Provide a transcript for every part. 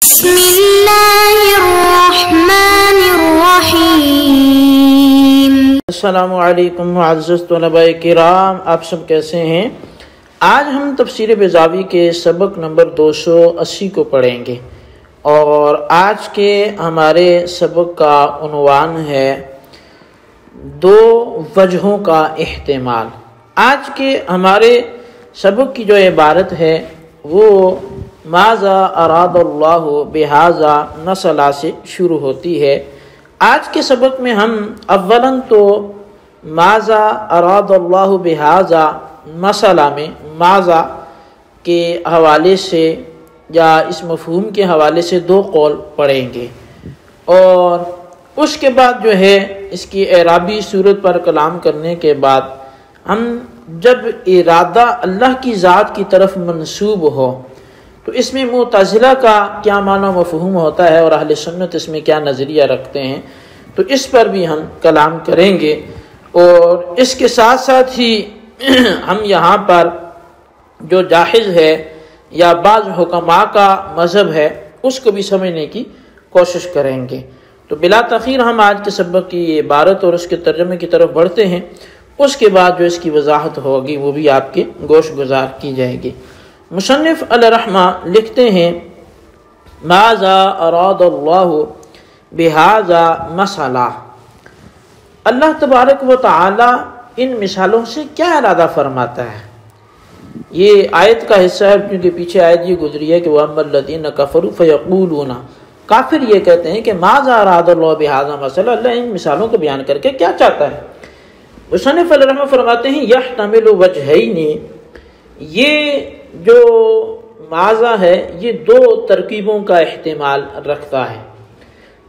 بسم اللہ الرحمن الرحیم۔ السلام علیکم معزز طلباء کرام، آپ سب کیسے ہیں؟ آج ہم تفسیر بیضاوی کے سبق نمبر 280 کو پڑھیں گے، اور آج کے ہمارے سبق کا عنوان ہے دو وجہوں کا احتمال۔ آج کے ہمارے سبق کی جو عبارت ہے وہ ماذا اراد اللہ بہذا مسئلہ سے شروع ہوتی ہے۔ آج کے سبق میں ہم اولاً تو ماذا اراد اللہ بہذا مسئلہ میں ماذا کے حوالے سے یا اس مفہوم کے حوالے سے دو قول پڑھیں گے، اور اس کے بعد جو ہے اس کی اعرابی صورت پر کلام کرنے کے بعد ہم جب ارادہ اللہ کی ذات کی طرف منسوب ہو تو اس میں معتزلہ کا کیا معنی مفہوم ہوتا ہے اور اہل سنت اس میں کیا نظریہ رکھتے ہیں، تو اس پر بھی ہم کلام کریں گے۔ اور اس کے ساتھ ساتھ ہی ہم یہاں پر جو جاہز ہے یا بعض حکماء کا مذہب ہے اس کو بھی سمجھنے کی کوشش کریں گے۔ تو بلا تاخیر ہم آج کے سبق کی عبارت اور اس کے ترجمے کی طرف بڑھتے ہیں، اس کے بعد جو اس کی وضاحت ہوگی وہ بھی آپ کے گوش گزار کی جائے گی۔ مصنف علیہ رحمہ لکھتے ہیں ماذا اراد اللہ بہذا مسئلہ، اللہ تبارک و تعالی ان مثالوں سے کیا ارادہ فرماتا ہے۔ یہ آیت کا حصہ ہے کیونکہ پیچھے آیت یہ گزری ہے کہ وَأَمَّا الَّذِينَ كَفَرُوا فَيَقُولُونَ، کافر یہ کہتے ہیں کہ ماذا اراد اللہ بہذا مسئلہ، اللہ ان مثالوں کو بیان کر کے کیا چاہتا ہے۔ مصنف علیہ رحمہ فرماتے ہیں یحتمل وجہین، یہ جو ماذا ہے یہ دو ترکیبوں کا احتمال رکھتا ہے۔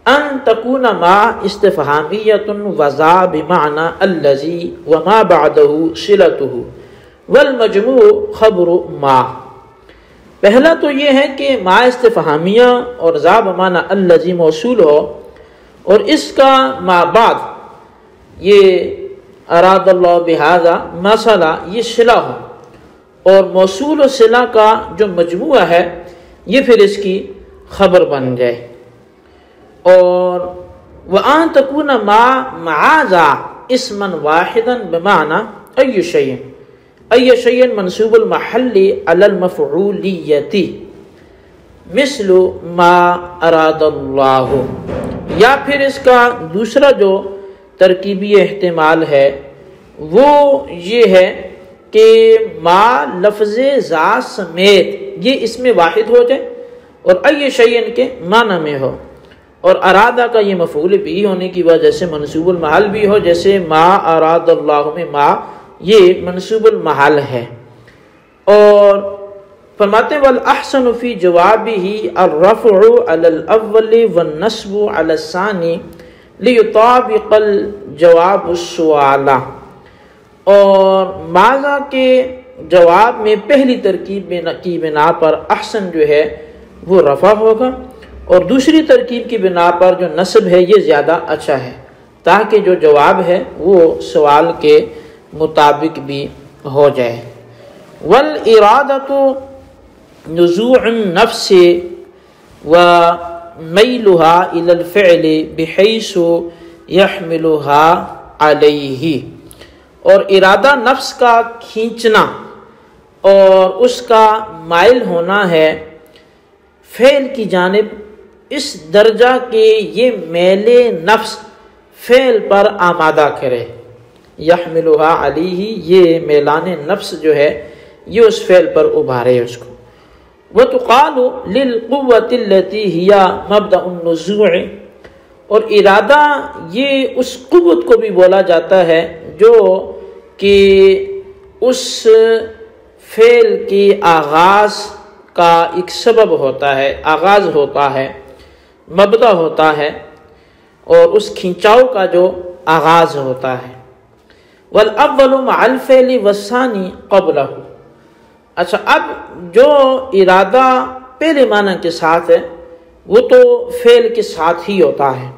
ان تکون ما استفہامیۃ وذا بمعنی الذی وما بعدہ صلتہ والمجموع خبر ما، پہلا تو یہ ہے کہ ما استفہامیہ اور ذا بمعنی الذی موصول ہو اور اس کا ما بعد یہ اراد اللہ بہذا مسئلہ یہ صلہ ہو، اور موصول و صلہ کا جو مجموعہ ہے یہ پھر اس کی خبر بن جائے۔ اور وَأَن تَكُونَ مَعَ ذَا اسْمًا وَاحِدًا بِمَعْنَى أَيُّ شَيْءٍ منصوب المحل علی المفعولیۃ مثل ما اراد اللہ، یا پھر اس کا دوسرا جو ترکیبی احتمال ہے وہ یہ ہے کہ ما لفظ ذات سمیت یہ اس میں واحد ہو جائے اور ای شیئن کے معنی میں ہو، اور ارادہ کا یہ مفعول بھی ہونے کی وجہ سے منصوب المحل بھی ہو، جیسے ما اراد اللہ میں ما یہ منصوب المحل ہے۔ اور فرماتے والاحسن فی جوابہ الرفع علی الاول والنصب علی الثانی لیطابق الجواب السؤال، اور ماذا کے جواب میں پہلی ترکیب کی بنا پر احسن جو ہے وہ رفع ہوگا، اور دوسری ترکیب کی بنا پر جو نصب ہے یہ زیادہ اچھا ہے، تاکہ جو جواب ہے وہ سوال کے مطابق بھی ہو جائے۔ والارادۃ نزوع النفس ومیلها الی الفعل بحیث یحملها علیہ، اور ارادہ نفس کا کھینچنا اور اس کا مائل ہونا ہے فعل کی جانب اس درجہ کہ یہ میل نفس فعل پر آمادہ کرے، یحملها علیہ یہ میلان نفس جو ہے یہ اس فعل پر ابھارے اس کو۔ وتقال للقوة التي هي مبدأ النزوع، اور ارادہ یہ اس قوت کو بھی بولا جاتا ہے جو کہ اس فعل کی آغاز کا ایک سبب ہوتا ہے، آغاز ہوتا ہے، مبدأ ہوتا ہے، اور اس کھینچاؤ کا جو آغاز ہوتا ہے۔ والاول مع الفعل والثانی قبلہ، اچھا اب جو ارادہ پہلے معنی کے ساتھ ہے وہ تو فعل کے ساتھ ہی ہوتا ہے،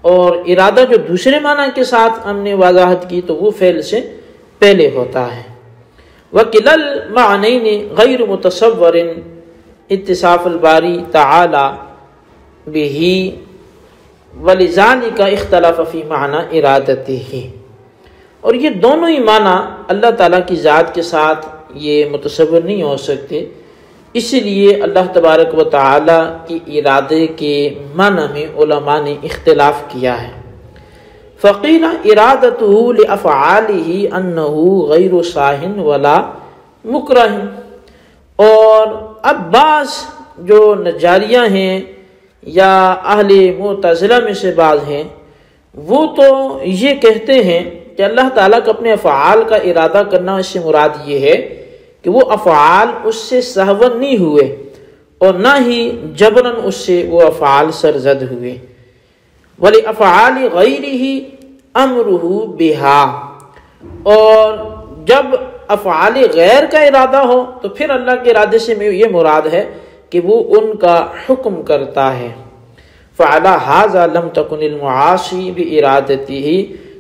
اور ارادہ جو دوسرے معنی کے ساتھ ہم نے وضاحت کی تو وہ فعل سے پہلے ہوتا ہے۔ وَكِلَا الْمَعْنَيْنِ غَيْرُ مُتَصَوَّرٍ، اتصاف الباری تعالی بہی ولذالک اختلف فی معنی ارادتہ، اور یہ دونوں ہی معنی اللہ تعالیٰ کی ذات کے ساتھ یہ متصور نہیں ہو سکتے، اس لیے اللہ تبارک و تعالیٰ کی ارادے کے معنی میں علماء نے اختلاف کیا ہے۔ فقیل ارادتہ لافعالہ انہ غیر صاح ولا مکرہ، اور اب بعض جو نجاریہ ہیں یا اہل معتزلہ میں سے بعض ہیں، وہ تو یہ کہتے ہیں کہ اللہ تعالیٰ کا اپنے افعال کا ارادہ کرنا، اس سے مراد یہ ہے کہ وہ افعال اس سے سہون نہیں ہوئے اور نہ ہی جبراً اس سے وہ افعال سرزد ہوئے۔ وَلِأَفْعَالِ غَيْرِهِ أَمْرُهُ بِهَا، اور جب افعال غیر کا ارادہ ہو تو پھر اللہ کے ارادے سے یہ مراد ہے کہ وہ ان کا حکم کرتا ہے۔ فَعَلَى هَذَا لَمْ تَكُنِ الْمُعَاصِي بِإِرَادَتِهِ،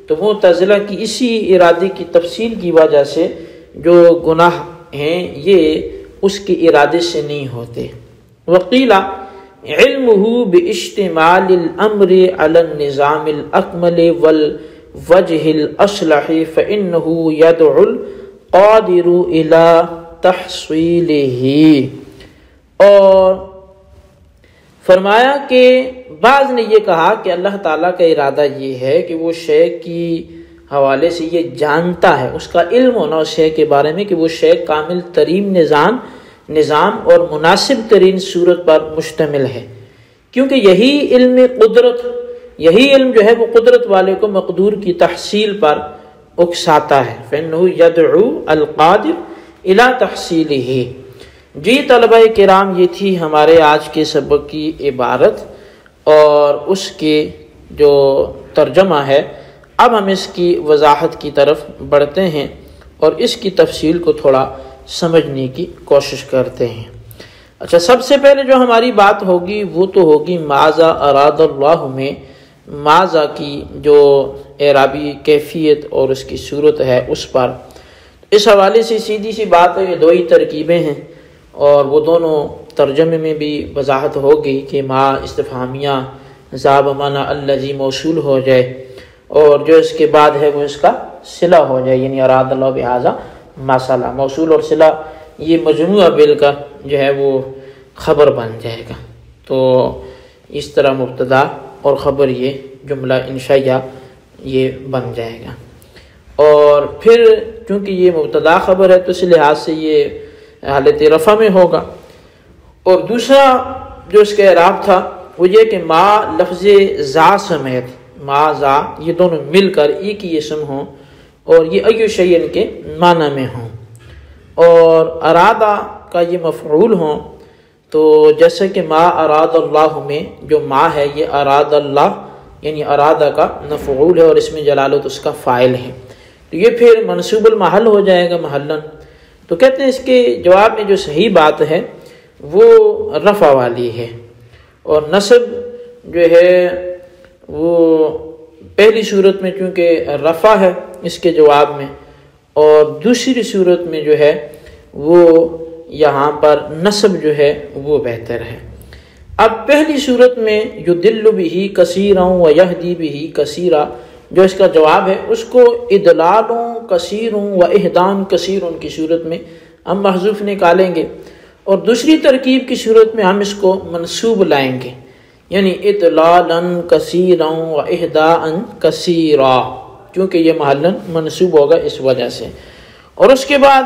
تو معتزلہ کی اسی ارادے کی تفصیل کی وجہ سے جو گناہ ہیں یہ اس کے ارادے سے نہیں ہوتے۔ وقیل علمه باشتمال الامر على النظام الاکمل والوجه الاصلح فانه يدعو القادر الى تحصیلہ، اور فرمایا کہ بعض نے یہ کہا کہ اللہ تعالیٰ کا ارادہ یہ ہے کہ وہ شے کی حوالے سے یہ جانتا ہے، اس کا علم ہونا اس شے کے بارے میں کہ وہ شے کامل ترین نظام اور مناسب ترین صورت پر مشتمل ہے، کیونکہ یہی علم قدرت، یہی علم جو ہے وہ قدرت والے کو مقدور کی تحصیل پر اکساتا ہے۔ فَإِنَّهُ يَدْعُو الْقَادِرَ إِلَى تَحْصِيلِهِ۔ جی طلبہ کرام، یہ تھی ہمارے آج کے سبق کی عبارت اور اس کے جو ترجمہ ہے۔ اب ہم اس کی وضاحت کی طرف بڑھتے ہیں اور اس کی تفصیل کو تھوڑا سمجھنے کی کوشش کرتے ہیں۔ اچھا، سب سے پہلے جو ہماری بات ہوگی وہ تو ہوگی ماذا اراد اللہ میں ماذا کی جو اعرابی کیفیت اور اس کی صورت ہے اس پر۔ اس حوالے سے سیدھی سی بات ہے، یہ دو ہی ترکیبیں ہیں اور وہ دونوں ترجمے میں بھی وضاحت ہوگی کہ ما استفہامیہ ذا بمعنی الذی موصول ہو جائے اور جو اس کے بعد ہے وہ اس کا صلہ ہو جائے، یعنی اراد اللہ بہذا مسئلہ، موصول اور صلہ یہ مجموعہ بل کا جو ہے وہ خبر بن جائے گا۔ تو اس طرح مبتدا اور خبر یہ جملہ انشائیہ یہ بن جائے گا، اور پھر چونکہ یہ مبتدا خبر ہے تو اس لحاظ سے یہ حالت رفع میں ہوگا۔ اور دوسرا جو اس کا اعراب تھا وہ یہ کہ ما لفظ ذا سمیت، ما ذا یہ دونوں مل کر ایک ہی اسم ہوں اور یہ ایو شیئن کے معنی میں ہوں، اور ارادہ کا یہ مفعول ہوں، تو جیسے کہ ما اراد اللہ میں جو ما ہے یہ اراد اللہ یعنی ارادہ کا مفعول ہے اور اس میں جلالت اس کا فاعل ہے، تو یہ پھر منصوب المحل ہو جائے گا محلن۔ تو کہتے ہیں اس کے جواب میں جو صحیح بات ہے وہ رفع والی ہے، اور نصب جو ہے وہ پہلی صورت میں چونکہ رفع ہے اس کے جواب میں، اور دوسری صورت میں جو ہے وہ یہاں پر نصب جو ہے وہ بہتر ہے۔ اب پہلی صورت میں یضل بہ کثیرا ویہدی بہ کثیرا جو اس کا جواب ہے اس کو اضلال کثیر و اہدان کثیر کی صورت میں ہم محذوف نکالیں گے، اور دوسری ترکیب کی صورت میں ہم اس کو منصوب لائیں گے، یعنی اضلالا کثیرا و اہداء کثیرا، کیونکہ یہ محلن منصوب ہوگا اس وجہ سے۔ اور اس کے بعد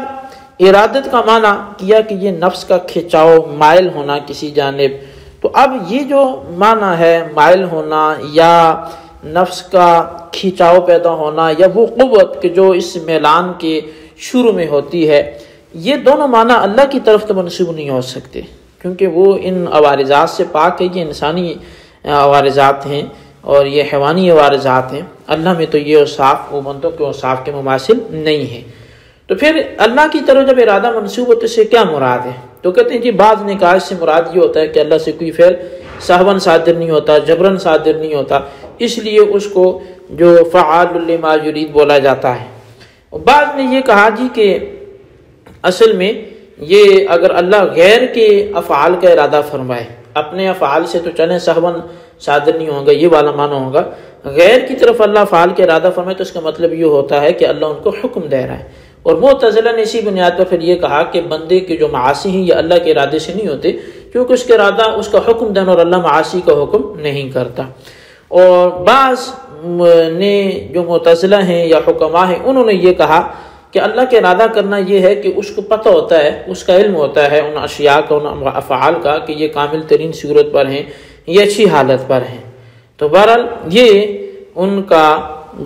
ارادت کا معنی کیا کہ یہ نفس کا کھچاؤ، مائل ہونا کسی جانب، تو اب یہ جو معنی ہے مائل ہونا یا نفس کا کھچاؤ پیدا ہونا یا وہ قوت کہ جو اس میلان کے شروع میں ہوتی ہے، یہ دونوں معنی اللہ کی طرف تو منسوب نہیں ہو سکتے، کیونکہ وہ ان عوارضات سے پاک ہے، یہ انسانی عوارضات ہیں اور یہ حیوانی عوارضات ہیں، اللہ میں تو یہ اوصاف وہ بندوں کے اوصاف کے مماثل نہیں ہے۔ تو پھر اللہ کی طرف جب ارادہ منسوب ہوتا ہے اس سے کیا مراد ہے؟ تو کہتے ہیں جی بعض نے کہا اس سے مراد یہ ہوتا ہے کہ اللہ سے کوئی فعل سہواً صادر نہیں ہوتا، جبراً صادر نہیں ہوتا، اس لیے اس کو جو فعال لما یرید بولا جاتا ہے۔ بعض نے یہ کہا جی کہ اصل میں یہ اگر اللہ غیر کے افعال کا ارادہ فرمائے، اپنے افعال سے تو چلیں سہون صادر نہیں ہوگا، یہ والا معنی ہوگا، غیر کی طرف اللہ افعال کا ارادہ فرمائے تو اس کا مطلب یہ ہوتا ہے کہ اللہ ان کو حکم دے رہا ہے۔ اور معتزلہ نے اسی بنیاد پر پھر یہ کہا کہ بندے کے جو معاصی ہیں یہ اللہ کے ارادے سے نہیں ہوتے، کیونکہ اس کا ارادہ اس کا حکم دینا اور اللہ معاصی کا حکم نہیں کرتا۔ اور بعض نے جو معتزلہ ہیں یا حکماء ہیں انہوں نے یہ کہا کہ اللہ کے ارادہ کرنا یہ ہے کہ اس کو پتہ ہوتا ہے، اس کا علم ہوتا ہے ان اشیاء کا، ان افعال کا کہ یہ کامل ترین صورت پر ہیں، یہ اچھی حالت پر ہیں۔ تو بہرحال یہ ان کا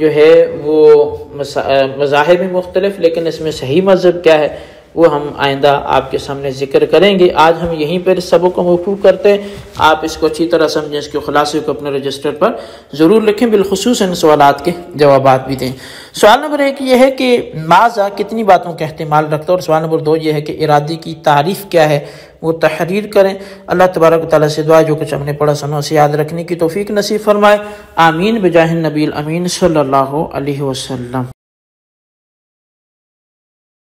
جو ہے وہ مذاہب میں مختلف، لیکن اس میں صحیح مذہب کیا ہے وہ ہم آئندہ آپ کے سامنے ذکر کریں گے۔ آج ہم یہیں پر اس سبق کو موقوف کرتے ہیں۔ آپ اس کو اچھی طرح سمجھیں، اس کے خلاصے کو اپنے رجسٹر پر ضرور لکھیں، بالخصوص ان سوالات کے جوابات بھی دیں۔ سوال نمبر 1 یہ ہے کہ ماذا کتنی باتوں کا احتمال رکھتا ہے، اور سوال نمبر 2 یہ ہے کہ ارادے کی تعریف کیا ہے، وہ تحریر کریں۔ اللہ تبارک و تعالیٰ سے دعا جو کچھ ہم نے پڑھا سنا اسے یاد رکھنے کی توفیق نصیب فرمائے۔ آمین بجاہ النبی الامین صلی اللہ علیہ وسلم۔